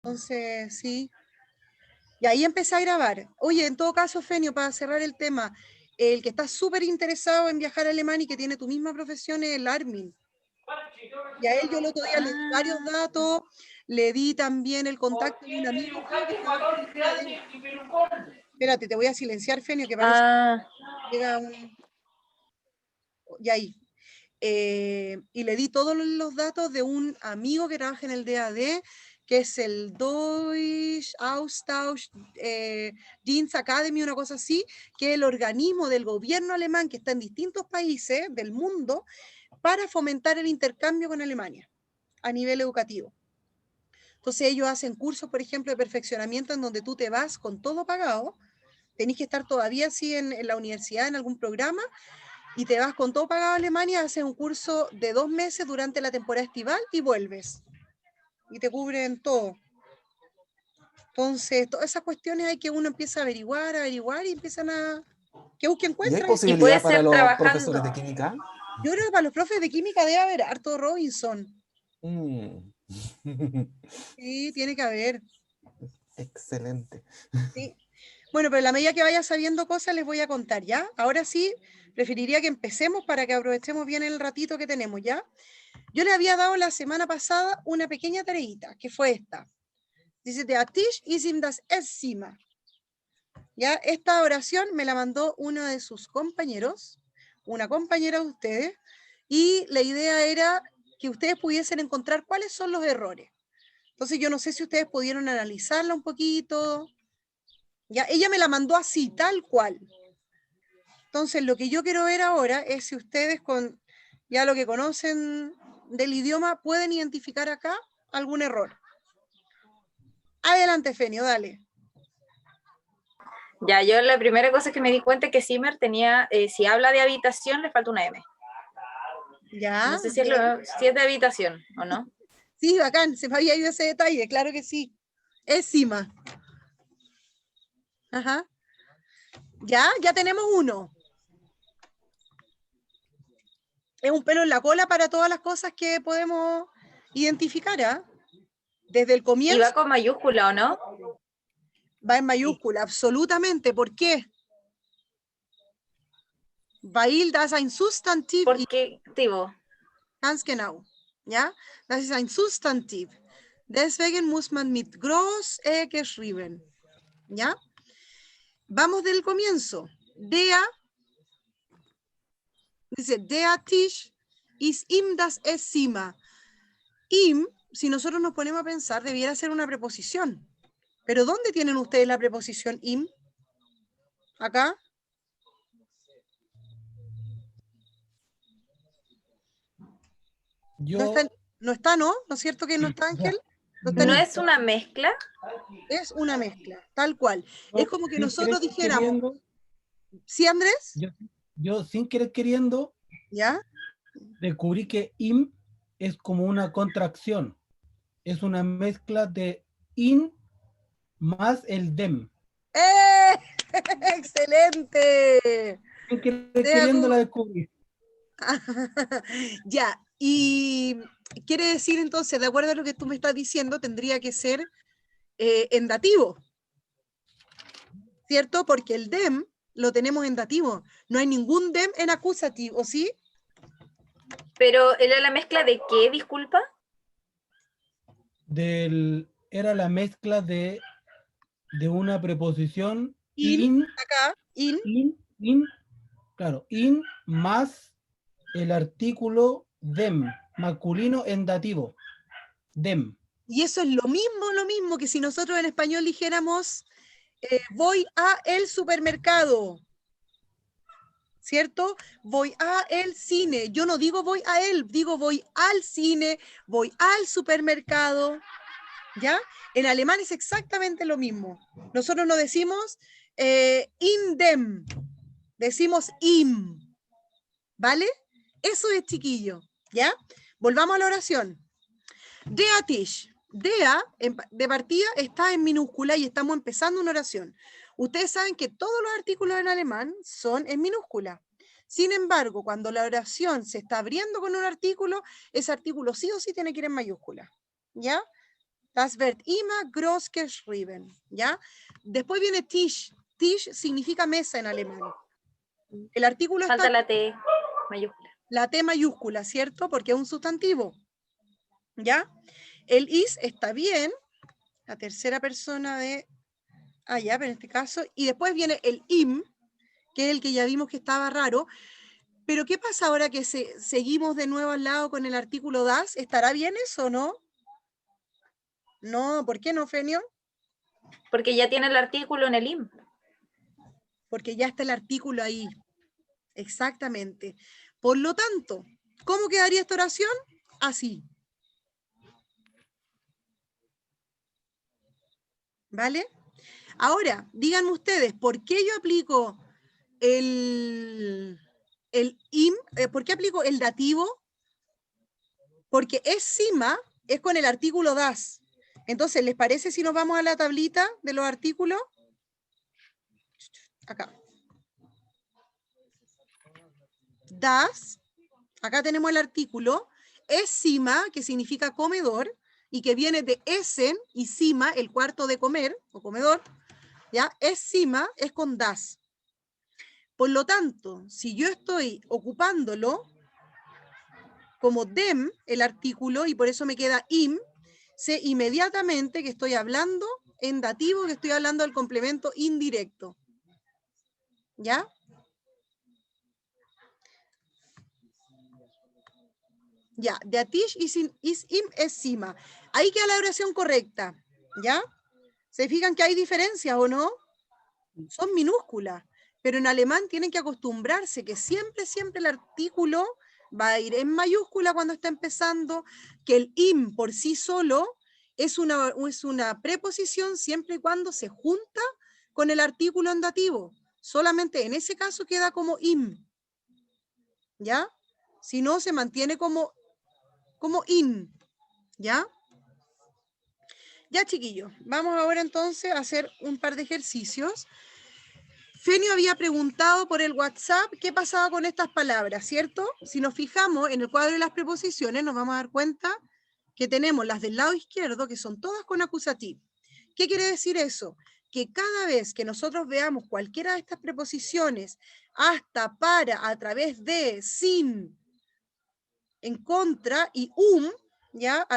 Entonces, sí. Y ahí empecé a grabar. Oye, en todo caso, Fenio, para cerrar el tema, el que está súper interesado en viajar a Alemania y que tiene tu misma profesión es el Armin. Y a él yo el otro día le di varios datos, le di también el contacto de un amigo mío que trabaja en el DAD. Espérate, te voy a silenciar, Fenio, que parece que llega un... Y ahí. Y le di todos los datos de un amigo que trabaja en el DAD, que es el Deutsche Austausch Dienst Academy, una cosa así, que es el organismo del gobierno alemán que está en distintos países del mundo para fomentar el intercambio con Alemania a nivel educativo. Entonces ellos hacen cursos, por ejemplo, de perfeccionamiento en donde tú te vas con todo pagado, tenés que estar todavía así en la universidad, en algún programa, y te vas con todo pagado a Alemania, haces un curso de 2 meses durante la temporada estival y vuelves. Y te cubren todo. Entonces, todas esas cuestiones hay que uno empieza a averiguar y empiezan a... que busque ¿Y hay encuentra. Y puede posibilidad para ser los trabajando. profesores de química? Yo creo que para los profes de química debe haber harto Robinson. Sí, tiene que haber. Excelente. Sí. Bueno, pero a la medida que vaya sabiendo cosas les voy a contar, ¿ya? Ahora sí, preferiría que empecemos para que aprovechemos bien el ratito que tenemos, ¿ya? Yo le había dado la semana pasada una pequeña tareita, que fue esta. Dice, der Tisch ist ihm das Esszimmer. ¿Ya? Esta oración me la mandó uno de sus compañeros, una compañera de ustedes, y la idea era que ustedes pudiesen encontrar cuáles son los errores. Entonces yo no sé si ustedes pudieron analizarla un poquito. Ya, ella me la mandó así, tal cual. Entonces lo que yo quiero ver ahora es si ustedes con ya lo que conocen del idioma pueden identificar acá algún error. Adelante, Fenio, dale. Ya, yo la primera cosa que me di cuenta es que Zimmer tenía, si habla de habitación, le falta una M. Ya. No sé si es de habitación o no. Sí, bacán, se me había ido ese detalle, claro que sí. Encima. Ajá. Ya tenemos uno. Es un pelo en la cola para todas las cosas que podemos identificar, ¿ah? Desde el comienzo. ¿Y va con mayúscula o no? Va en mayúscula, absolutamente. ¿Por qué? Weil das ein Substantiv ist. Porque, tipo. Ganz genau. Ja, das ist ein Substantiv. Deswegen muss man mit groß geschrieben. ¿Ya? Vamos del comienzo. Dice, der Tisch ist ihm das Esszimmer. Im, si nosotros nos ponemos a pensar, debiera ser una preposición. Pero ¿dónde tienen ustedes la preposición im? ¿Acá? Yo, no está, ¿no? ¿No es cierto que no está, Ángel? ¿No es una mezcla? Es una mezcla, tal cual. Es como que nosotros dijéramos... Queriendo, ¿Sí, Andrés? Yo sin querer queriendo, ¿ya? Descubrí que im es como una contracción. Es una mezcla de in más el dem. ¡Eh! ¡Excelente! Sin querer queriendo la descubrí. Ya, y quiere decir entonces, de acuerdo a lo que tú me estás diciendo, tendría que ser en dativo, ¿cierto? Porque el dem lo tenemos en dativo. No hay ningún dem en acusativo, ¿sí? Pero ¿era la mezcla de qué, disculpa? Era la mezcla de una preposición In, acá, in. Claro, in más el artículo dem, masculino en dativo. Dem. Y eso es lo mismo que si nosotros en español dijéramos voy a el supermercado, ¿cierto? Voy a el cine. Yo no digo voy a él, digo voy al cine, voy al supermercado, ¿ya? En alemán es exactamente lo mismo. Nosotros no decimos in dem, decimos im, ¿vale? Eso es, chiquillo, ¿ya? Volvamos a la oración. Der Tisch. Der, de partida, está en minúscula y estamos empezando una oración. Ustedes saben que todos los artículos en alemán son en minúscula. Sin embargo, cuando la oración se está abriendo con un artículo, ese artículo sí o sí tiene que ir en mayúscula. ¿Ya? Das wird immer groß geschrieben, ¿ya? Después viene Tisch. Tisch significa mesa en alemán. El artículo Falta está la T mayúscula. la T mayúscula, ¿cierto? Porque es un sustantivo, ¿ya? El is está bien, la tercera persona de... Ah, ya, pero en este caso... Y después viene el im, que es el que ya vimos que estaba raro. Pero ¿qué pasa ahora que seguimos de nuevo al lado con el artículo das? ¿Estará bien eso o no? No, ¿por qué no, Fenio? Porque ya tiene el artículo en el im. Porque ya está el artículo ahí. Exactamente. Por lo tanto, ¿cómo quedaría esta oración? Así. ¿Vale? Ahora, díganme ustedes, ¿por qué yo aplico el im? ¿Por qué aplico el dativo? Porque encima es con el artículo das. Entonces, ¿les parece si nos vamos a la tablita de los artículos? Acá. Das, acá tenemos el artículo, encima, que significa comedor, y que viene de essen y cima, el cuarto de comer, o comedor, ¿ya? Encima es con das. Por lo tanto, si yo estoy ocupándolo como dem, el artículo, y por eso me queda im, sé inmediatamente que estoy hablando en dativo, que estoy hablando del complemento indirecto. ¿Ya? Ya, der Tisch ist im encima. Ahí queda la oración correcta, ¿ya? ¿Se fijan que hay diferencias o no? Son minúsculas, pero en alemán tienen que acostumbrarse que siempre, siempre el artículo va a ir en mayúscula cuando está empezando, que el im por sí solo es una preposición siempre y cuando se junta con el artículo en dativo. Solamente en ese caso queda como im, ¿ya? Si no, se mantiene como in, ¿ya? Ya, chiquillos, vamos ahora entonces a hacer un par de ejercicios. Fenio había preguntado por el WhatsApp qué pasaba con estas palabras, ¿cierto? Si nos fijamos en el cuadro de las preposiciones, nos vamos a dar cuenta que tenemos las del lado izquierdo, que son todas con acusativo. ¿Qué quiere decir eso? Que cada vez que nosotros veamos cualquiera de estas preposiciones, hasta, para, a través de, sin, en contra y ¿ya?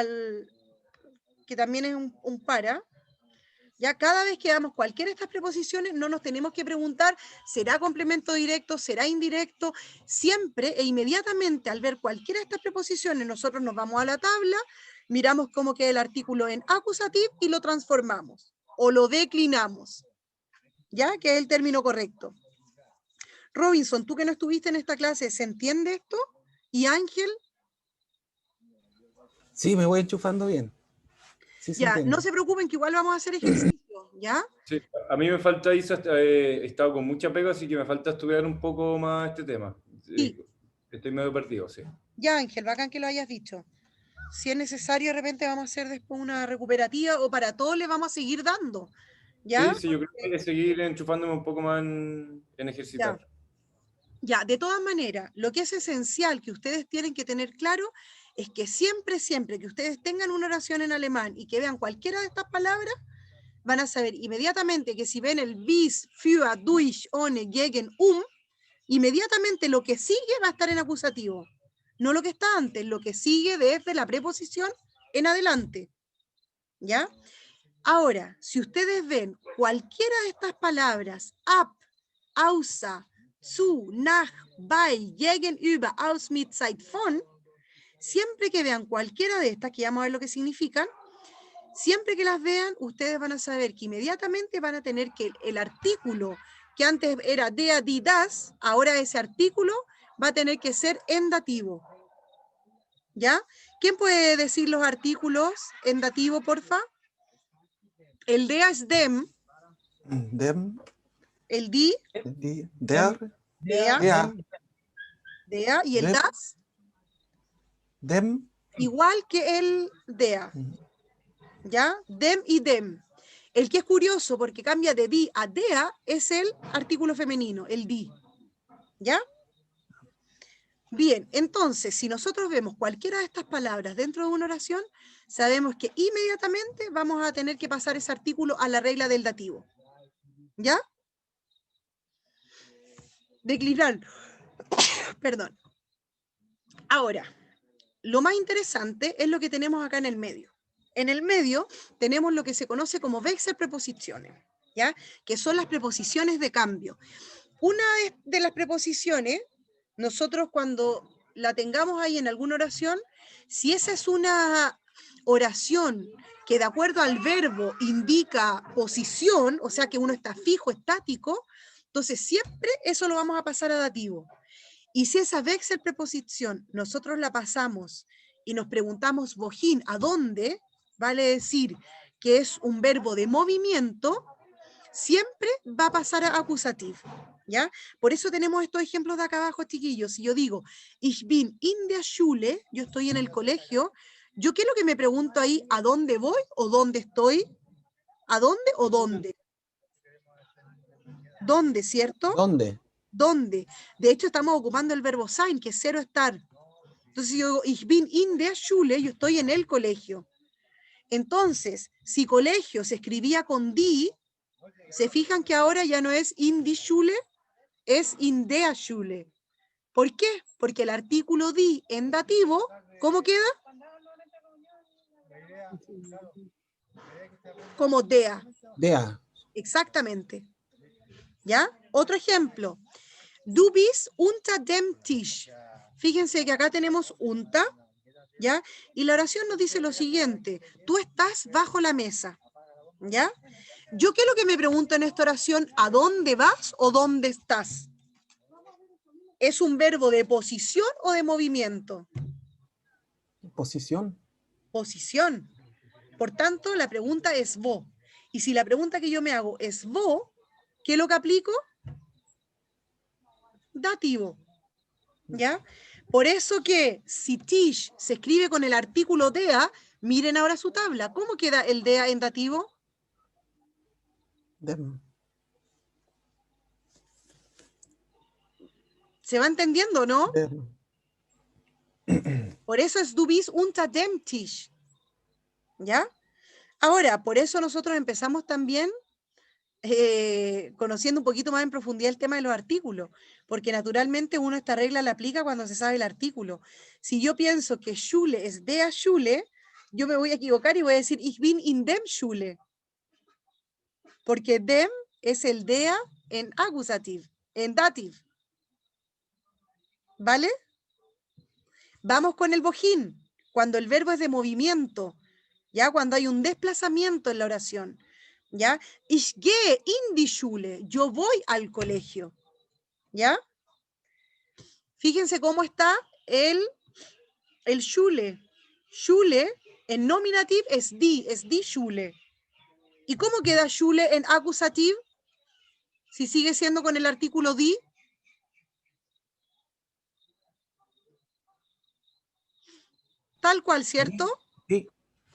Que también es un para, ya cada vez que veamos cualquiera de estas preposiciones no nos tenemos que preguntar, ¿será complemento directo? ¿Será indirecto? Siempre e inmediatamente al ver cualquiera de estas preposiciones nosotros nos vamos a la tabla, miramos cómo queda el artículo en acusativo y lo transformamos o lo declinamos, ¿ya? Que es el término correcto. Robinson, tú que no estuviste en esta clase, ¿se entiende esto? ¿Y Ángel? Sí, me voy enchufando bien. Sí, se Ya, entiende. no se preocupen que igual vamos a hacer ejercicio, ¿ya? Sí, a mí me falta, Isa, he estado con mucha pega, así que me falta estudiar un poco más este tema. Sí. Estoy medio perdido, sí. Ya, Ángel, bacán que lo hayas dicho. Si es necesario, de repente vamos a hacer después una recuperativa o para todos le vamos a seguir dando. ¿Ya? Sí, yo creo que hay que seguir enchufándome un poco más en ejercitar. Ya, de todas maneras, lo que es esencial que ustedes tienen que tener claro es que siempre, siempre que ustedes tengan una oración en alemán y que vean cualquiera de estas palabras, van a saber inmediatamente que si ven el bis, für, durch, ohne, gegen, inmediatamente lo que sigue va a estar en acusativo. No lo que está antes, lo que sigue desde la preposición en adelante. ¿Ya? Ahora, si ustedes ven cualquiera de estas palabras, ab, außer, zu, nach, bei, gegenüber, aus, mit, seit, von, siempre que vean cualquiera de estas, que vamos a ver lo que significan, siempre que las vean, ustedes van a saber que inmediatamente van a tener que el artículo que antes era der, die, das, ahora ese artículo va a tener que ser en dativo. ¿Ya? ¿Quién puede decir los artículos en dativo, porfa? El der es dem. Dem, El die, der, der, y el Dem. das, dem, igual que el der. ¿Ya? Dem y dem. El que es curioso porque cambia de di a dea es el artículo femenino, el di. ¿Ya? Bien, entonces, si nosotros vemos cualquiera de estas palabras dentro de una oración, sabemos que inmediatamente vamos a tener que pasar ese artículo a la regla del dativo. ¿Ya? Declinar. Perdón. Ahora, lo más interesante es lo que tenemos acá en el medio. En el medio tenemos lo que se conoce como Wechselpreposiciones, ¿ya? Que son las preposiciones de cambio. Una de las preposiciones, nosotros cuando la tengamos ahí en alguna oración, si esa es una oración que de acuerdo al verbo indica posición, o sea que uno está fijo, estático, entonces siempre eso lo vamos a pasar a dativo. Y si esa Wechselpreposición nosotros la pasamos y nos preguntamos wohin, ¿a dónde? Vale decir que es un verbo de movimiento, siempre va a pasar a acusativo, ¿ya? Por eso tenemos estos ejemplos de acá abajo, chiquillos. Si yo digo, ich bin in der Schule, yo estoy en el colegio, ¿yo qué es lo que me pregunto ahí? ¿A dónde voy o dónde estoy? ¿A dónde o dónde? ¿Dónde, cierto? ¿Dónde? ¿Dónde? De hecho, estamos ocupando el verbo sein, que es cero estar. Entonces, yo digo, ich bin in der Schule, yo estoy en el colegio. Entonces, si colegio se escribía con die, se fijan que ahora ya no es in die Schule, es in der Schule. ¿Por qué? Porque el artículo die en dativo, ¿cómo queda? Como der. Dea. Exactamente. ¿Ya? Otro ejemplo. Du bist unter dem Tisch. Fíjense que acá tenemos unter, ¿ya? Y la oración nos dice lo siguiente. Tú estás bajo la mesa, ¿ya? Yo, ¿qué es lo que me pregunto en esta oración? ¿A dónde vas o dónde estás? ¿Es un verbo de posición o de movimiento? Posición. Posición. Por tanto, la pregunta es wo. Y si la pregunta que yo me hago es wo, ¿qué es lo que aplico? Dativo. ¿Ya? Por eso que si Tisch se escribe con el artículo dea, miren ahora su tabla. ¿Cómo queda el dea en dativo? Dem. ¿Se va entendiendo, no? Dem. Por eso es du bist unter dem Tisch. ¿Ya? Ahora, por eso nosotros empezamos también conociendo un poquito más en profundidad el tema de los artículos, porque naturalmente uno esta regla la aplica cuando se sabe el artículo. Si yo pienso que Schule es der Schule, yo me voy a equivocar y voy a decir ich bin in dem Schule, porque dem es el der en acusativ, en dativ. ¿Vale? Vamos con el wohin, cuando el verbo es de movimiento, ya cuando hay un desplazamiento en la oración. ¿Ya? Ich gehe in die Schule, yo voy al colegio, ¿ya? Fíjense cómo está el Schule. Schule en nominativ es die Schule. ¿Y cómo queda Schule en acusativ? Si sigue siendo con el artículo die. Tal cual, ¿cierto? Sí,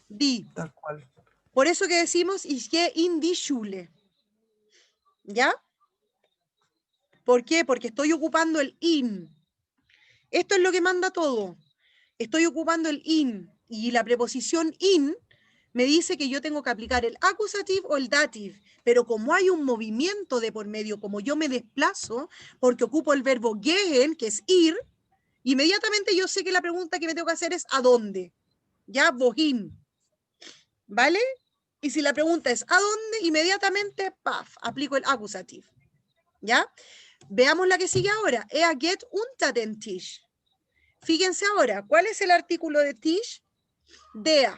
Die. tal cual. Por eso que decimos ich gehe in die Schule. ¿Ya? ¿Por qué? Porque estoy ocupando el in. Esto es lo que manda todo. Estoy ocupando el in y la preposición in me dice que yo tengo que aplicar el acusativo o el dative, pero como hay un movimiento de por medio, como yo me desplazo, porque ocupo el verbo gehen, que es ir, inmediatamente yo sé que la pregunta que me tengo que hacer es ¿a dónde? ¿Ya? Wohin. ¿Vale? Y si la pregunta es ¿a dónde? Inmediatamente, paf, aplico el acusativo. ¿Ya? Veamos la que sigue ahora. Er geht unter den Tisch. Fíjense ahora, ¿cuál es el artículo de Tisch? Der.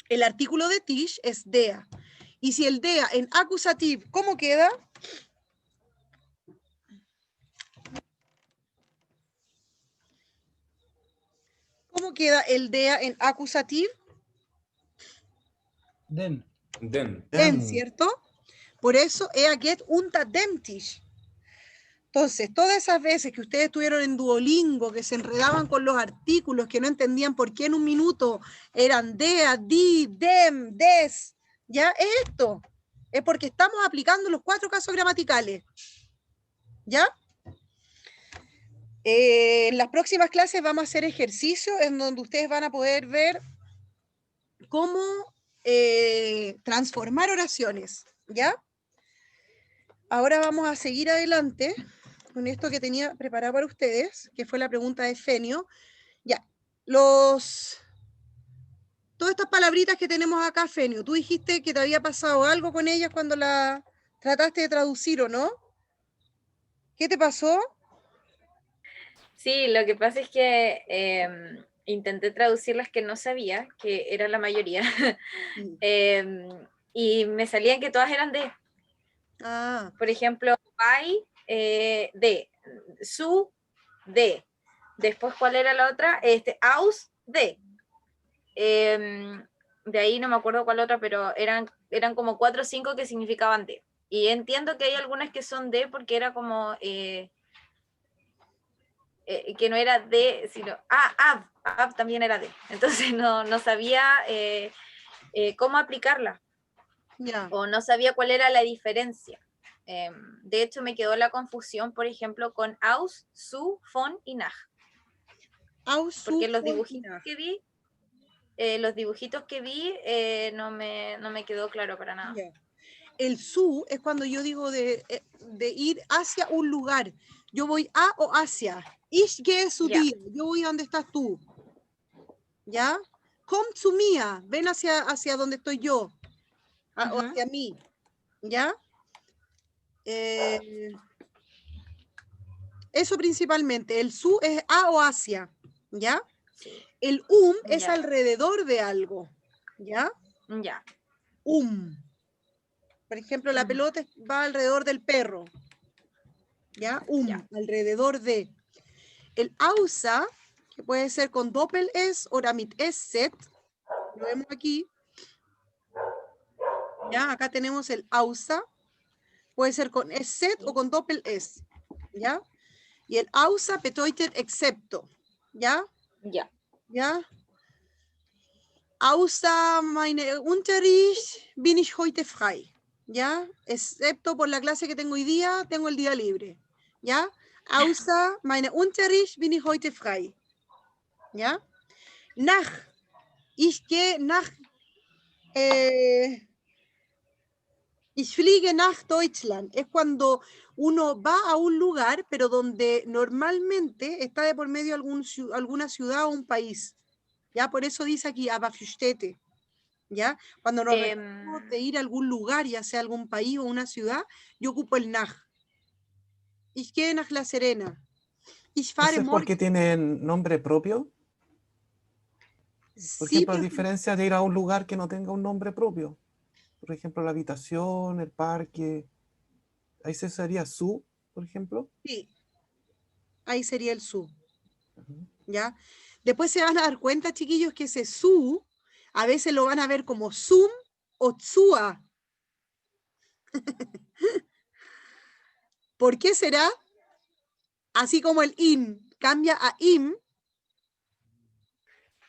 El artículo de Tisch es der. Y si el der en acusativo, ¿cómo queda? ¿Cómo queda el der en acusativo? Den. Den. Den, ¿cierto? Por eso, er geht unter dem Tisch. Entonces, todas esas veces que ustedes estuvieron en Duolingo, que se enredaban con los artículos, que no entendían por qué en un minuto eran der, die, dem, des, ¿ya? Es esto. Es porque estamos aplicando los 4 casos gramaticales. ¿Ya? En las próximas clases vamos a hacer ejercicios en donde ustedes van a poder ver cómo transformar oraciones, ¿ya? Ahora vamos a seguir adelante con esto que tenía preparado para ustedes, que fue la pregunta de Fenio. Ya, todas estas palabritas que tenemos acá, Fenio, tú dijiste que te había pasado algo con ellas cuando la trataste de traducir, ¿o no? ¿Qué te pasó? Sí, lo que pasa es que intenté traducir las que no sabía, que era la mayoría, y me salían que todas eran de. Ah, Por ejemplo, by, de, su, de. Después, ¿cuál era la otra? Aus, de. De ahí no me acuerdo cuál otra, pero eran como 4 o 5 que significaban de. Y entiendo que hay algunas que son de porque era como... que no era de, sino ab también era de. Entonces no sabía cómo aplicarla ya. o no sabía cuál era la diferencia. De hecho, me quedó la confusión, por ejemplo, con aus, su, von y nach. Aus, su, Porque los von, dibujitos nach. que vi, no me quedó claro para nada. Ya. El su es cuando yo digo de ir hacia un lugar. Yo voy a o hacia. Ich gehe zu Ya. dir. Yo voy a donde estás tú. ¿Ya? Komm zu mir. Ven hacia donde estoy yo. O hacia mí. ¿Ya? Eso principalmente. El su es a o hacia. ¿Ya? Sí. El es Ya. alrededor de algo. ¿Ya? Ya. Por ejemplo, la pelota va alrededor del perro. ¿Ya? Ya. Alrededor de. El außer, que puede ser con doppel S o mit S-Set, lo vemos aquí. ¿Ya? Acá tenemos el außer, puede ser con S-Set o con doppel S. ¿Ya? Y el außer bedeutet excepto. ¿Ya? Ya. ¿Ya? Außer meine Unterricht bin ich heute frei. ¿Ya? Excepto por la clase que tengo hoy día, tengo el día libre. ¿Ya? Außer meine Unterricht bin ich heute frei. ¿Ya? Nach. Ich gehe nach. Ich fliege nach Deutschland. Es cuando uno va a un lugar, pero donde normalmente está de por medio alguna ciudad o un país. ¿Ya? Por eso dice aquí, Abafustete. ¿Ya? Cuando nos referimos de ir a algún lugar, ya sea algún país o una ciudad, yo ocupo el nach. Ich gehe nach La Serena. Ich fahre ¿Eso es porque morgen. tienen nombre propio? Por Sí, ejemplo, a diferencia de ir a un lugar que no tenga un nombre propio. Por ejemplo, la habitación, el parque. Ahí se sería su, por ejemplo. sí. Ahí sería el su. ¿Ya? Después se van a dar cuenta, chiquillos, que ese su, a veces lo van a ver como zum o tsua. ¿Por qué será? Así como el in cambia a im.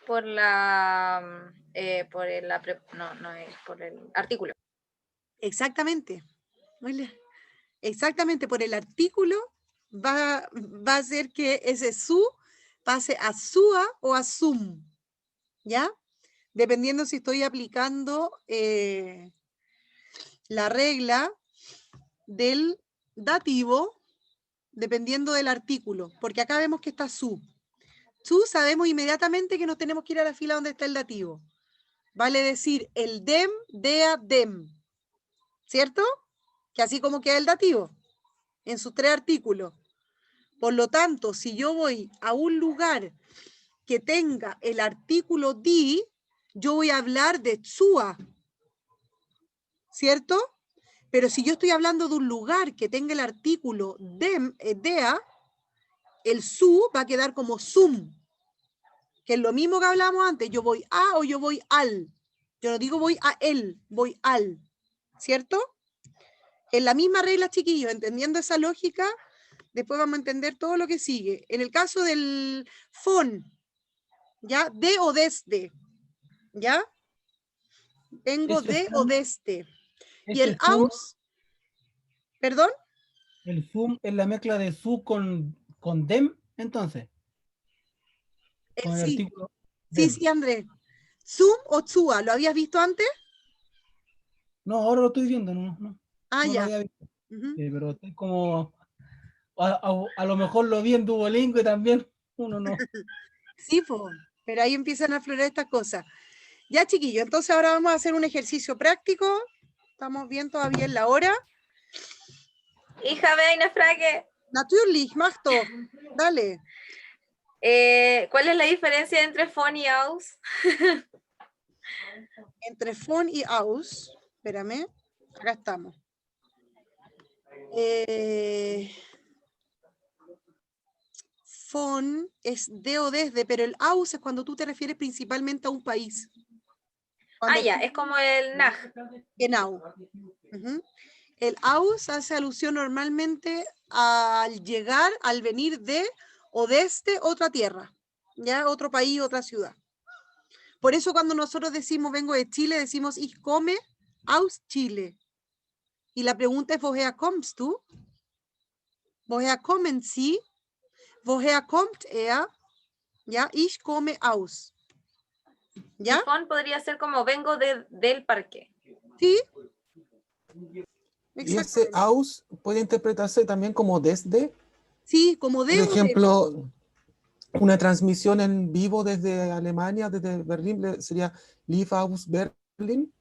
Por la... no es por el artículo. Exactamente. Exactamente, por el artículo va a hacer que ese su pase a sua o a sum. ¿Ya? Dependiendo si estoy aplicando la regla del dativo, dependiendo del artículo, porque acá vemos que está su. Su sabemos inmediatamente que nos tenemos que ir a la fila donde está el dativo. Vale decir el dem, dea, dem. ¿Cierto? Que así como queda el dativo, en sus 3 artículos. Por lo tanto, si yo voy a un lugar que tenga el artículo di, yo voy a hablar de tsua. ¿Cierto? Pero si yo estoy hablando de un lugar que tenga el artículo dem, dea, el su va a quedar como sum, que es lo mismo que hablábamos antes. Yo voy a o yo voy al. Yo no digo voy a él, voy al. ¿Cierto? En la misma regla, chiquillos, entendiendo esa lógica, después vamos a entender todo lo que sigue. En el caso del fon, ¿ya? De o desde, ¿ya? Vengo Ese de o fum, desde. Y ese el fum, aus, ¿perdón? el fum es la mezcla de su con dem. Entonces, con el Sí, artículo sí, dem. sí, Andrés. ¿Zum o Tsua? ¿Lo habías visto antes? No, ahora lo estoy viendo, no Ah, lo ya. había visto. Ujú. Pero estoy como, a lo mejor lo vi en Duolingo y también uno no. Sí, po, pero ahí empiezan a aflorar estas cosas. Ya, chiquillo, entonces ahora vamos a hacer un ejercicio práctico. Estamos bien todavía en la hora. Hija de Aina Frage, Natürlich, mach doch. Dale. ¿cuál es la diferencia entre phone y aus? Entre von y aus. Espérame. Acá estamos. Von es de o desde, pero el aus es cuando tú te refieres principalmente a un país. Cuando Ya, tú- es como el nach. Genau. Ujú. El aus hace alusión normalmente al llegar, al venir de o desde otra tierra, ya otro país, otra ciudad. Por eso cuando nosotros decimos vengo de Chile, decimos ich komme aus Chile. Y la pregunta es, ¿woher kommst du? ¿Woher kommen Sie? ¿Woher kommt er? Ya, ich komme aus. Y ¿Ya? phone podría ser como vengo del parque. Sí. Y ese Exactamente. aus puede interpretarse también como desde. Sí, como de Por o de. ejemplo, una transmisión en vivo desde Alemania, desde Berlín, sería Live aus Berlin.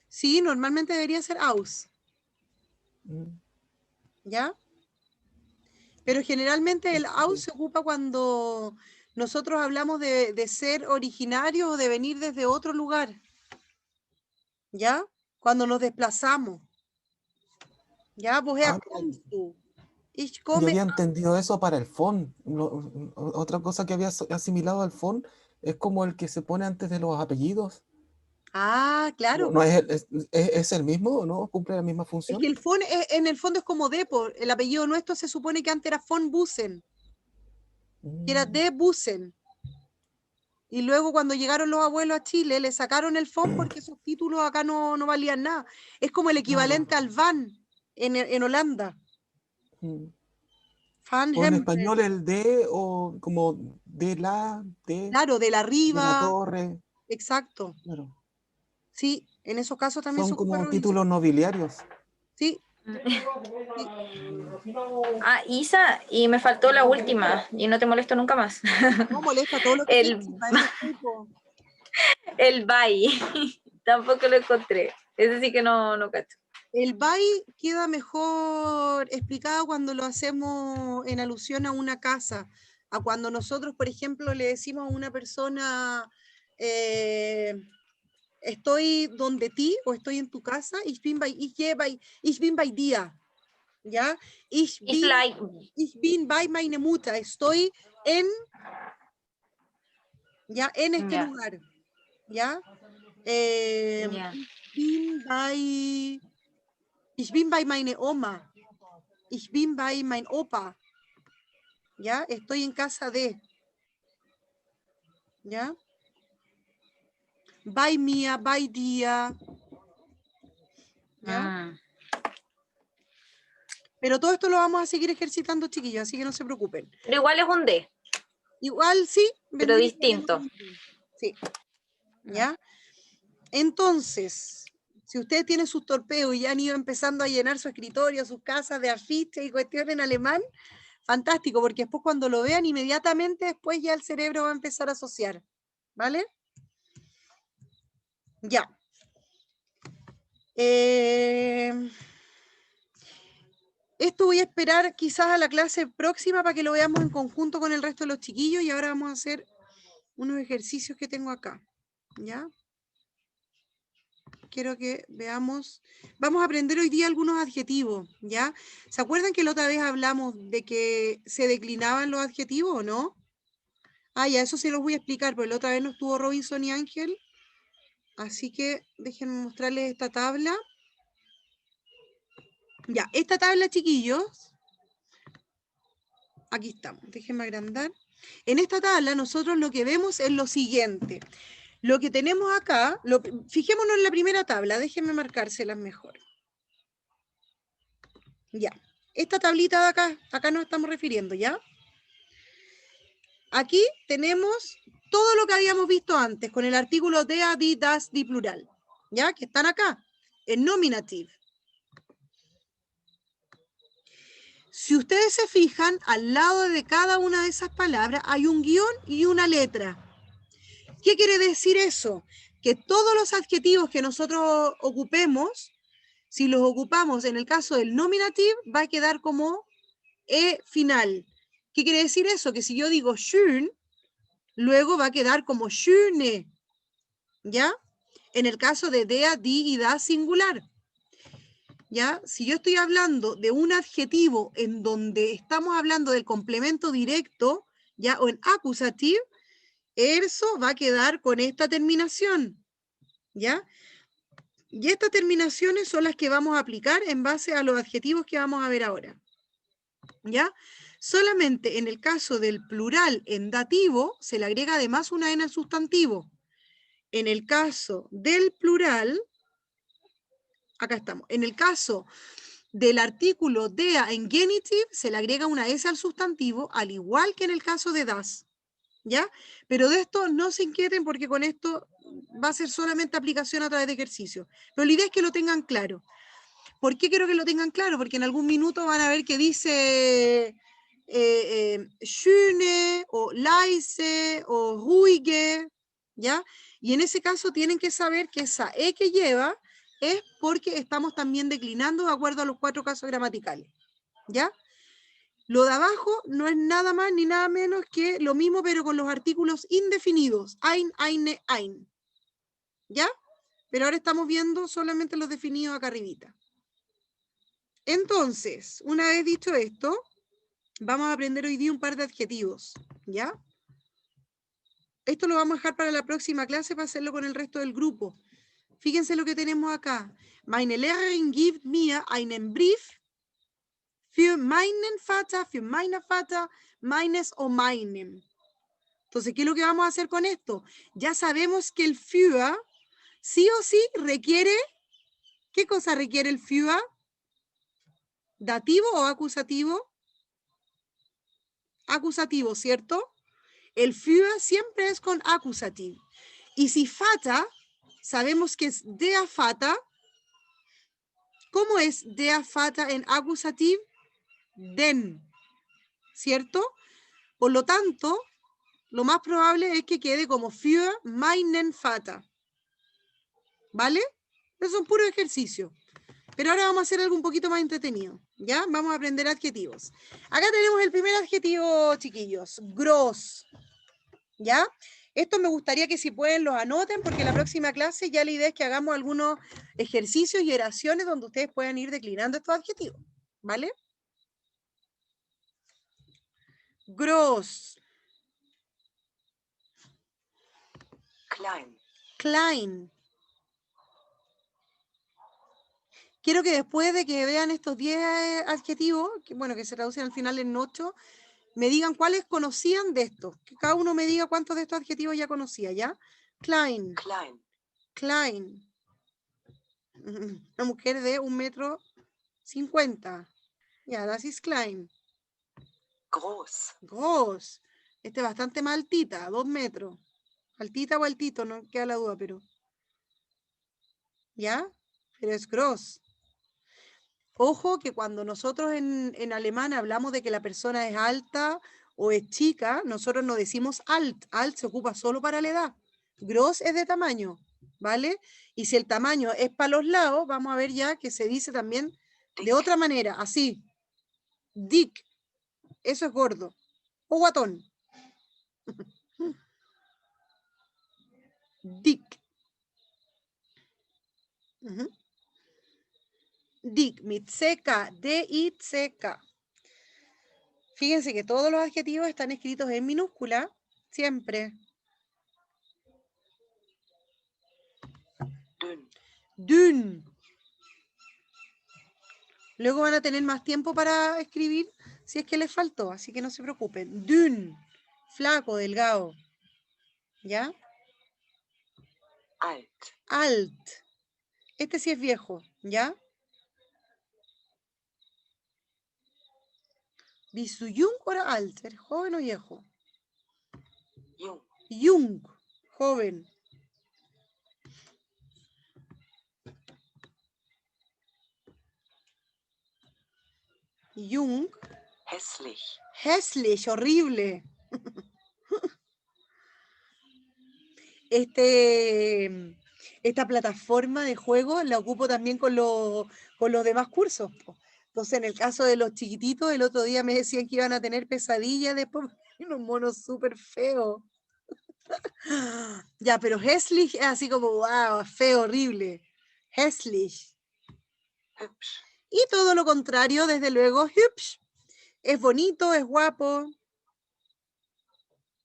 Sí, normalmente debería ser aus. Mm. ¿Ya? Pero generalmente el aus se ocupa cuando nosotros hablamos de ser originarios o de venir desde otro lugar. ¿Ya? Cuando nos desplazamos. ¿Ya? Woher Ah, kommst du? Ich yo komme. había entendido eso para el phone. Otra cosa que había asimilado al phone es como el que se pone antes de los apellidos. Ah, claro. ¿No es el mismo, no? ¿Cumple la misma Es función? que el von en el fondo es como Depo. El apellido nuestro se supone que antes era von Busen, que era Mm. de Busen. Y luego cuando llegaron los abuelos a Chile, le sacaron el FON porque esos títulos acá no valían nada. Es como el equivalente al VAN en Holanda. Mm. Van O en Hemden, español el de, o como claro, de la de la arriba, torre. exacto. Claro. Sí, en esos casos también se Son ocupa como lo mismo. títulos nobiliarios. Sí, Isa, y me faltó la última, y no te molesto nunca más. no molesta todo lo que El, quieras, para eso estoy, po. el bye. Tampoco lo encontré. Ese sí que no cacho. El bye queda mejor explicado cuando lo hacemos en alusión a una casa, a cuando nosotros, por ejemplo, le decimos a una persona, estoy donde ti o estoy en tu casa, ich bin bei dir, ¿ya? Ich It's like, bin bei meine Mutter, estoy en, ¿ya? En este ya, lugar, ¿ya? ya. Ich bin bei meine Oma, ich bin bei mein Opa, ¿ya? Estoy en casa de, ¿ya? Bei mir, bei dir, ¿ya? Mm. Pero todo esto lo vamos a seguir ejercitando, chiquillos, así que no se preocupen. Pero igual es un D, Igual sí, pero vendría siendo distinto. lo mismo. Sí, ¿ya? Entonces, si ustedes tienen sus torpedos y ya han ido empezando a llenar su escritorio, sus casas de afiches y cuestiones en alemán, fantástico, porque después cuando lo vean, inmediatamente después ya el cerebro va a empezar a asociar, ¿vale? Ya. Esto voy a esperar quizás a la clase próxima para que lo veamos en conjunto con el resto de los chiquillos y ahora vamos a hacer unos ejercicios que tengo acá, ¿ya? Quiero que veamos, vamos a aprender hoy día algunos adjetivos, ¿ya? ¿Se acuerdan que la otra vez hablamos de que se declinaban los adjetivos o no? Ah, ya, eso se los voy a explicar, porque la otra vez no estuvo Robinson y Ángel, así que déjenme mostrarles esta tabla. Ya, esta tabla, chiquillos, aquí estamos, déjenme agrandar. En esta tabla nosotros lo que vemos es lo siguiente. Lo que tenemos acá, fijémonos en la primera tabla, déjenme marcárselas mejor. Ya, esta tablita de acá nos estamos refiriendo, ¿ya? Aquí tenemos todo lo que habíamos visto antes, con el artículo der, die, das, die plural, ¿ya? Que están acá, en nominative. Si ustedes se fijan, al lado de cada una de esas palabras hay un guión y una letra. ¿Qué quiere decir eso? Que todos los adjetivos que nosotros ocupemos, si los ocupamos en el caso del nominative, va a quedar como E final. ¿Qué quiere decir eso? Que si yo digo schön, luego va a quedar como schöne, ¿ya? En el caso de der, die y das singular. ¿Ya? Si yo estoy hablando de un adjetivo en donde estamos hablando del complemento directo, ¿ya? O en accusative, eso va a quedar con esta terminación, ¿ya? Y estas terminaciones son las que vamos a aplicar en base a los adjetivos que vamos a ver ahora, ¿ya? Solamente en el caso del plural en dativo, se le agrega además una N al sustantivo. En el caso del plural, acá estamos, en el caso del artículo der en genitive, se le agrega una S al sustantivo, al igual que en el caso de das, ¿ya? Pero de esto no se inquieten porque con esto va a ser solamente aplicación a través de ejercicio. Pero la idea es que lo tengan claro. ¿Por qué quiero que lo tengan claro? Porque en algún minuto van a ver que dice schöne o leise o ruhige, ¿ya? Y en ese caso tienen que saber que esa E que lleva es porque estamos también declinando de acuerdo a los 4 casos gramaticales, ¿ya? Lo de abajo no es nada más ni nada menos que lo mismo, pero con los artículos indefinidos, ein, eine, ein, ¿ya? Pero ahora estamos viendo solamente los definidos acá arribita. Entonces, una vez dicho esto, vamos a aprender hoy día un par de adjetivos, ¿ya? Esto lo vamos a dejar para la próxima clase para hacerlo con el resto del grupo. Fíjense lo que tenemos acá. Meine Lehrerin gibt mir einen Brief für meinen Vater, für meinen Vater, meines o meinem. Entonces, ¿qué es lo que vamos a hacer con esto? Ya sabemos que el für sí o sí requiere, ¿qué cosa requiere el für? ¿Dativo o acusativo? Acusativo, ¿cierto? El für siempre es con acusativo. Y si Vater, sabemos que es der Vater. ¿Cómo es der Vater en acusativo? Den, ¿cierto? Por lo tanto, lo más probable es que quede como für meinen Vater. ¿Vale? Eso es un puro ejercicio. Pero ahora vamos a hacer algo un poquito más entretenido, ¿ya? Vamos a aprender adjetivos. Acá tenemos el primer adjetivo, chiquillos, gross, ¿ya? Esto me gustaría que si pueden los anoten, porque la próxima clase ya la idea es que hagamos algunos ejercicios y oraciones donde ustedes puedan ir declinando estos adjetivos, ¿vale? Gross. Klein. Klein. Quiero que después de que vean estos 10 adjetivos, que, bueno, que se traducen al final en 8, me digan cuáles conocían de estos. Que cada uno me diga cuántos de estos adjetivos ya conocía, ¿ya? Klein. Klein. Klein. Una mujer de 1,50 m. Ya, das ist klein. Groß. Groß. Este es bastante más altita, 2 metros. Altita o altito, no queda la duda, pero. ¿Ya? Pero es gross. Ojo que cuando nosotros en alemán hablamos de que la persona es alta o es chica, nosotros no decimos alt. Alt se ocupa solo para la edad. Gross es de tamaño, ¿vale? Y si el tamaño es para los lados, vamos a ver ya que se dice también de otra manera, así. Dick. Eso es gordo. O guatón. Dick. Dick, mit CK, D-I-C-K. Fíjense que todos los adjetivos están escritos en minúscula, siempre. Dünn. Dünn. Luego van a tener más tiempo para escribir si es que les faltó, así que no se preocupen. Dünn, flaco, delgado. ¿Ya? Alt. Alt. Este sí es viejo, ¿ya? Bist du jung oder alt? ¿Eres joven o viejo? Jung, joven. Jung, Hässlich. hässlich, horrible. Esta plataforma de juego la ocupo también con los demás cursos, po. Entonces, en el caso de los chiquititos, el otro día me decían que iban a tener pesadillas después, unos monos súper feos. Ya, pero hässlich es así como, wow, feo, horrible. Hässlich. Hübsch. Y todo lo contrario, desde luego, hübsch. Es bonito, es guapo.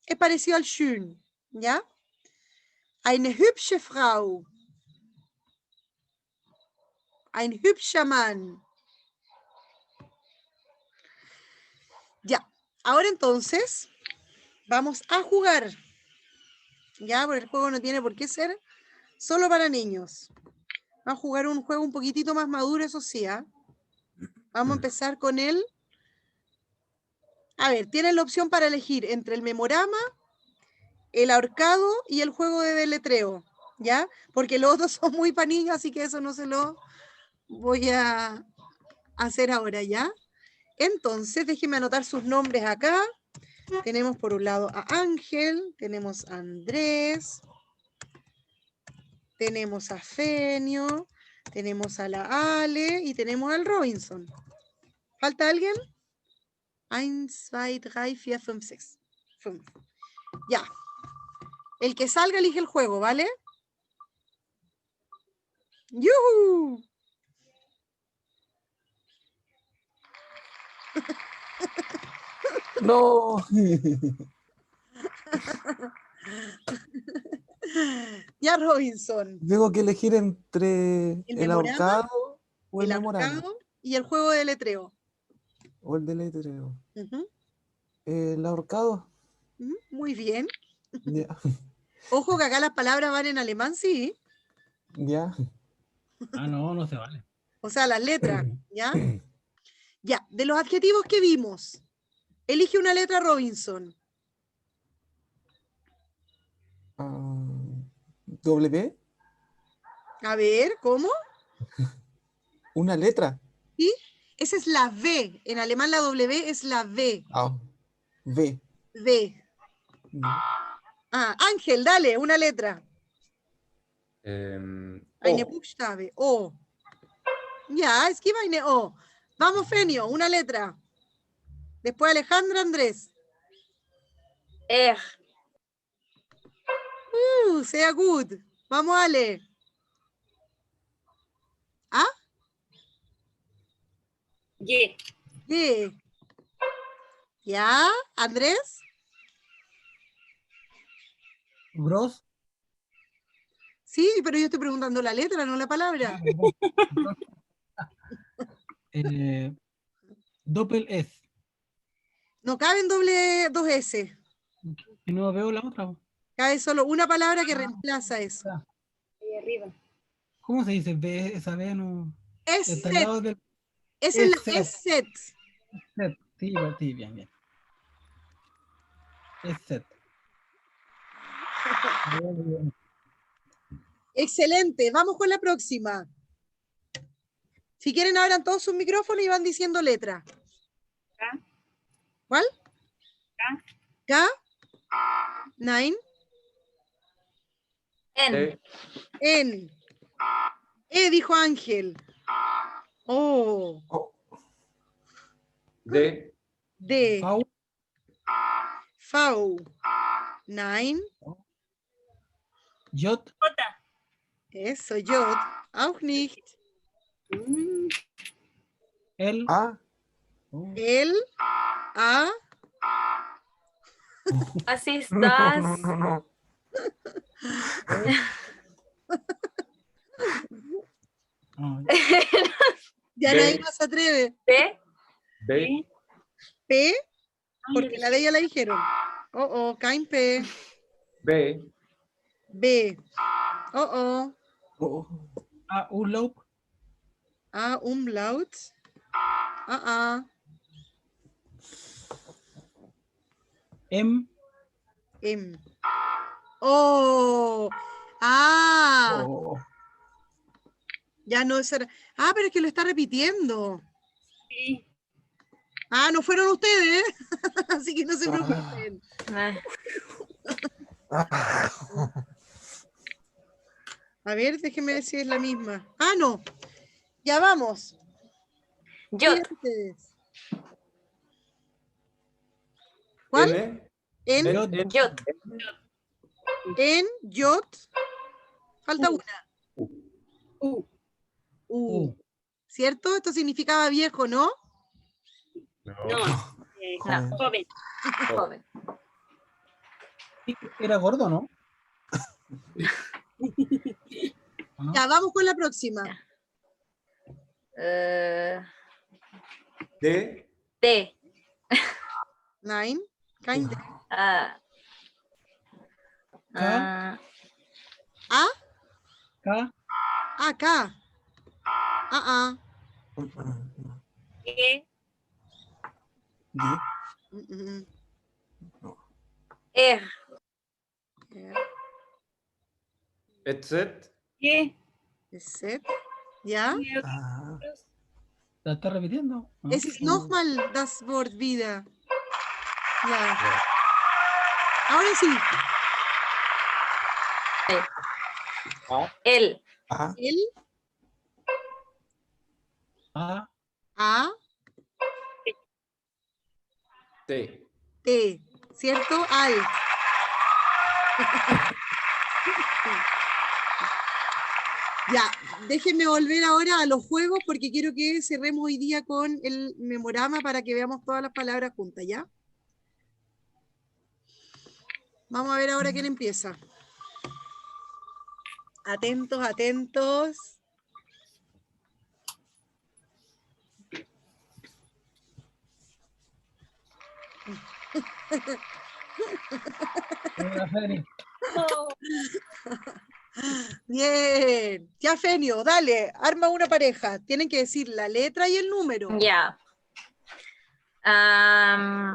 Es parecido al schön, ¿ya? Eine hübsche Frau. Ein hübscher Mann. Ya, ahora entonces vamos a jugar. Ya, porque el juego no tiene por qué ser solo para niños. Vamos a jugar un juego un poquitito más maduro, eso sí, ¿ah? Vamos a empezar con el... A ver, tienen la opción para elegir entre el memorama, el ahorcado y el juego de deletreo, ¿ya? Porque los otros son muy para niños, así que eso no se lo voy a hacer ahora, ¿ya? Entonces, déjenme anotar sus nombres acá. Tenemos por un lado a Ángel, tenemos a Andrés, tenemos a Fenio, tenemos a la Ale y tenemos al Robinson. ¿Falta alguien? 1, 2, 3, 4, 5, 6. 5. Ya. El que salga elige el juego, ¿vale? ¡Yuhu! No. Ya, Robinson. Tengo que elegir entre ¿El el memorama? ahorcado o el El memorama. ahorcado y el juego de letreo. O el deletreo. Ujú, El ahorcado. ujú, muy bien. Ya. Ojo que acá las palabras van en alemán, sí. Ya. Ah, no, no se vale. O sea, las letras, ¿ya? Ya, de los adjetivos que vimos, elige una letra, Robinson. W. A ver, ¿cómo? Una letra. ¿Sí? Esa es la V. En alemán la W es la V. Ah, V. V. Ya. Ah, Ángel, dale, una letra. Eine O. Buchstabe. O. Ya, es que eine O. Vamos, Fenio, una letra. Después Alejandra, Andrés. Sea good. Vamos, Ale. ¿Ah? Y. ¿Qué? ¿Ya? ¿Andrés? Bros. Sí, pero yo estoy preguntando la letra, no la palabra. Doppel S. No caben doble dos S. Y no veo la otra. Cabe solo una palabra que reemplaza eso. Ahí arriba. ¿Cómo se dice? B, esa B no. Es Está al set. lado del Esa es la set. es set. set. Sí, sí, bien, bien. Es set. Bien, bien. Excelente. Vamos con la próxima. Si quieren, abran todos sus micrófonos y van diciendo letra. K. ¿Cuál? K. K. Nine. N. N. E, dijo Ángel. O. D. D. V. V. Nine. J. Eso, J. Auch nicht. L. A. L. A. Así estás. No. No, Ya B. nadie más se atreve. P. B. P. Porque la de ella la dijeron. Oh, kein P. B. B. Oh. Oh. A. Umlaut. A. Umlaut. M. M. Oh. Ah, Oh, ya no es. Ah, pero es que lo está repitiendo. Sí. Ah, no fueron ustedes, ¿eh? Así que no se ah, preocupen. Ah, ah. A ver, déjenme ver si es la misma. Ah, no. Ya vamos. Yod. Sigan ustedes. ¿Cuál? N. En, Yod. en, yot. Falta U. una. U. U. ¿Cierto? Esto significaba viejo, ¿no? No. Joven. Joven. Joven. Era gordo, ¿no? ¿O no? Ya, vamos con la próxima. D. T. Nine. Kind. Ah, K. ah, A. K. Acá. Ah, E. G. R. Etc. E. Set. ¿Ya? Ah, ¿La está repitiendo? ¿No? Es ist nochmal das Wort wieder. Ya. Ahora sí. L. A, El. A. A. T. T. ¿Cierto? Al. Ya, déjenme volver ahora a los juegos porque quiero que cerremos hoy día con el memorama para que veamos todas las palabras juntas, ¿ya? Vamos a ver ahora quién empieza. Atentos, atentos. Era Feni. Bien. Ya, Fenio, dale, arma una pareja. Tienen que decir la letra y el número. Ya. Ya.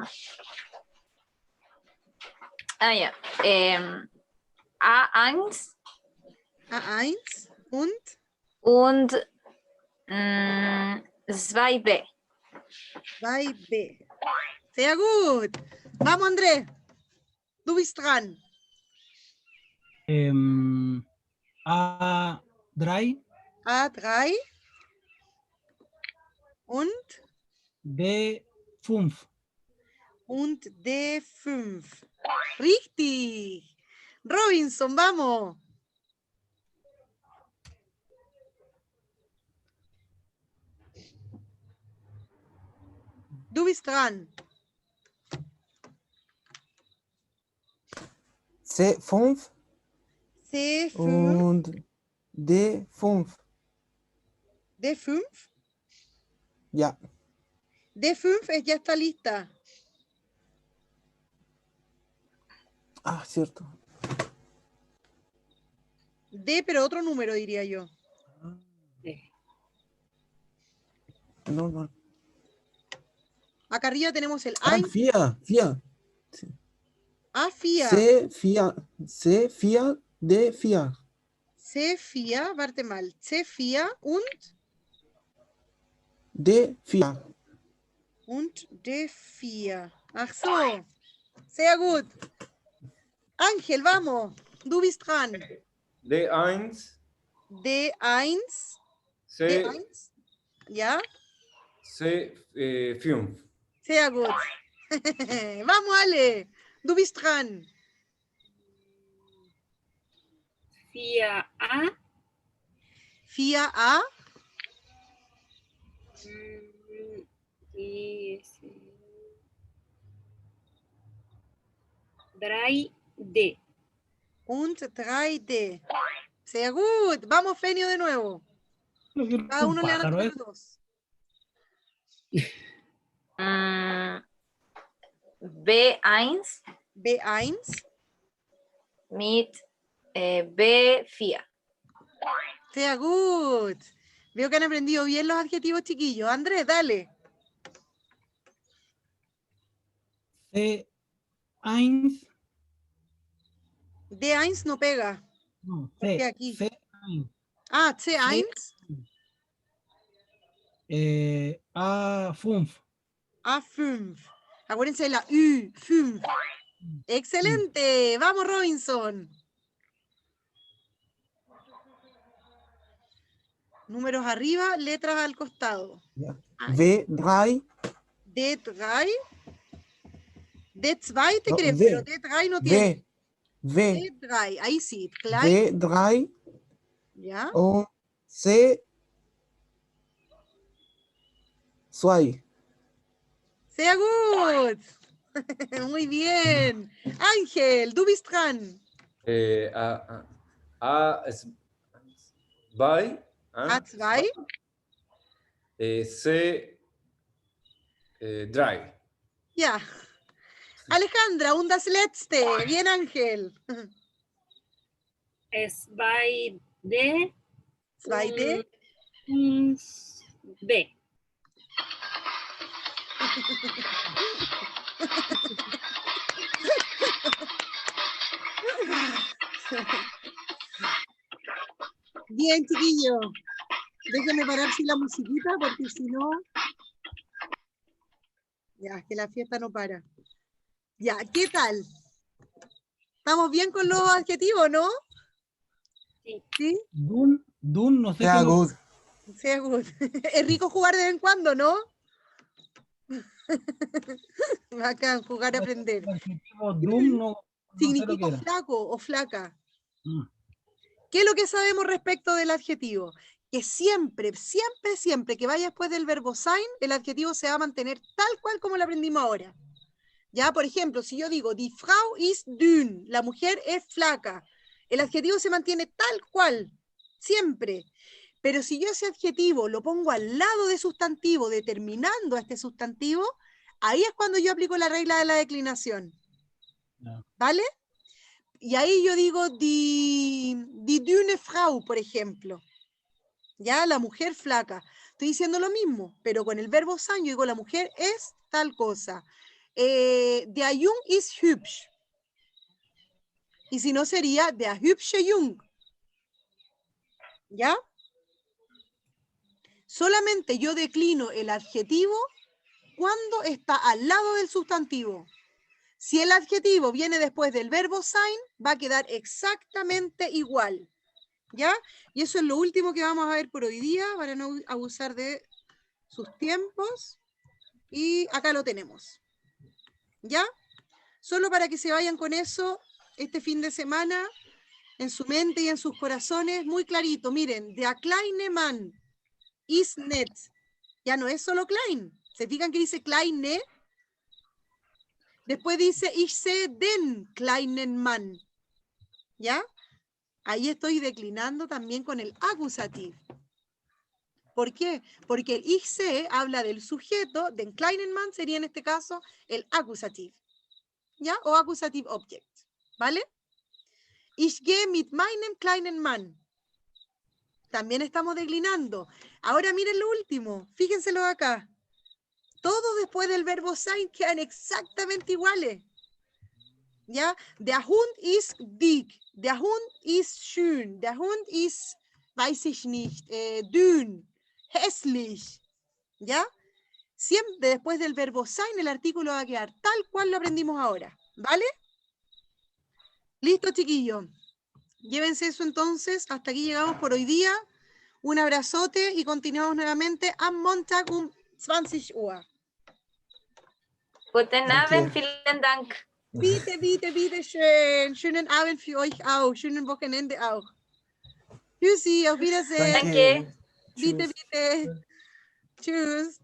A1 A1 und und 2B. 2B. Sehr gut. Vamos, Andrés. Du bist dran. A3. A3 und D5. und D5. Richtig. Robinson, vamos. Du bist dran. C5 C5, und D5. D5. Ya. D5 ya está lista. Ah, cierto. D, pero otro número diría yo. No, no. Acá arriba tenemos el Ah, 1. vier. A4. C4, D4. C4, warte mal. C4 D4. und D4. Ach so. Sehr gut. Ángel, vamos. Du bist dran. D1. D1. C. D1. ¿Ya? C5. Sehr gut. Vamos, Ale. Du bist dran. 4A. 4A. Dry D. Und 3D. Sehr gut. Vamos, Fenio, de nuevo. Cada uno le van a pájaro, tocar ¿eh? 2. B1 B1 mit B4. Sehr gut. Veo que han aprendido bien los adjetivos, chiquillos. Andrés, dale. C1. D1 no pega. No, ¿Por qué C, aquí? C1. Ah, C1. A5. A5. Acuérdense de la U, 5. Excelente. Vamos, Robinson. Números arriba, letras al costado. Ya. Ahí. V3, D3. D2 te no, creo, V, pero D3 no tiene. V, D3, ahí sí. Klein, V3 ya. und C, 2. Sehr gut. Muy bien. Ángel, du bist dran. Zwei. A2. C. Drei. Ja. Alejandra, und das letzte. Bien, Ángel. Es by D. 2D. B. Bien, chiquillo. Déjenme parar si la musiquita, porque si no... Ya, que la fiesta no para. Ya, ¿qué tal? ¿Estamos bien con los adjetivos, no? Sí. ¿Sí? Dun, no sé qué Sehr es lo gut. Sehr gut. Es rico jugar de vez en cuando, ¿no? Bacán, jugar a aprender. el adjetivo dun, no sé lo que Significa era. flaco o flaca. Mm. ¿Qué es lo que sabemos respecto del adjetivo? Que siempre, siempre, siempre que vaya después del verbo sein, el adjetivo se va a mantener tal cual como lo aprendimos ahora. Ya, por ejemplo, si yo digo, die Frau ist dünn, la mujer es flaca, el adjetivo se mantiene tal cual, siempre. Pero si yo ese adjetivo lo pongo al lado de sustantivo, determinando a este sustantivo, ahí es cuando yo aplico la regla de la declinación. Ya. ¿Vale? Y ahí yo digo die dünne Frau, por ejemplo. Ya, la mujer flaca. Estoy diciendo lo mismo, pero con el verbo sein yo digo la mujer es tal cosa. Der Jung ist hübsch. Y si no sería der hübsche Jung. ¿Ya? Solamente yo declino el adjetivo cuando está al lado del sustantivo. Si el adjetivo viene después del verbo sein, va a quedar exactamente igual. ¿Ya? Y eso es lo último que vamos a ver por hoy día, para no abusar de sus tiempos. Y acá lo tenemos. ¿Ya? Solo para que se vayan con eso este fin de semana, en su mente y en sus corazones, muy clarito. Miren, der kleine Mann ist nett. Ya no es solo klein. ¿Se fijan que dice kleine? Después dice, ich sehe den kleinen Mann. ¿Ya? Ahí estoy declinando también con el acusativo. ¿Por qué? Porque el ich sehe habla del sujeto, den kleinen Mann sería en este caso el acusativo. ¿Ya? O accusative object. ¿Vale? Ich gehe mit meinem kleinen Mann. También estamos declinando. Ahora miren lo último. Fíjenselo acá. Todos después del verbo sein quedan exactamente iguales. ¿Ya? Der Hund ist dick. Der Hund ist schön. Der Hund ist, weiß ich nicht, dünn, hässlich. ¿Ya? Siempre después del verbo sein el artículo va a quedar tal cual lo aprendimos ahora. ¿Vale? Listo, chiquillos. Llévense eso entonces. Hasta aquí llegamos por hoy día. Un abrazote y continuamos nuevamente am Montag 20 Uhr. Guten Danke. Abend, vielen Dank. Bitte, bitte, bitte schön. Schönen Abend für euch auch. Schönen Wochenende auch. Tschüssi, auf Wiedersehen. Danke. Bitte, Tschüss. bitte. Tschüss.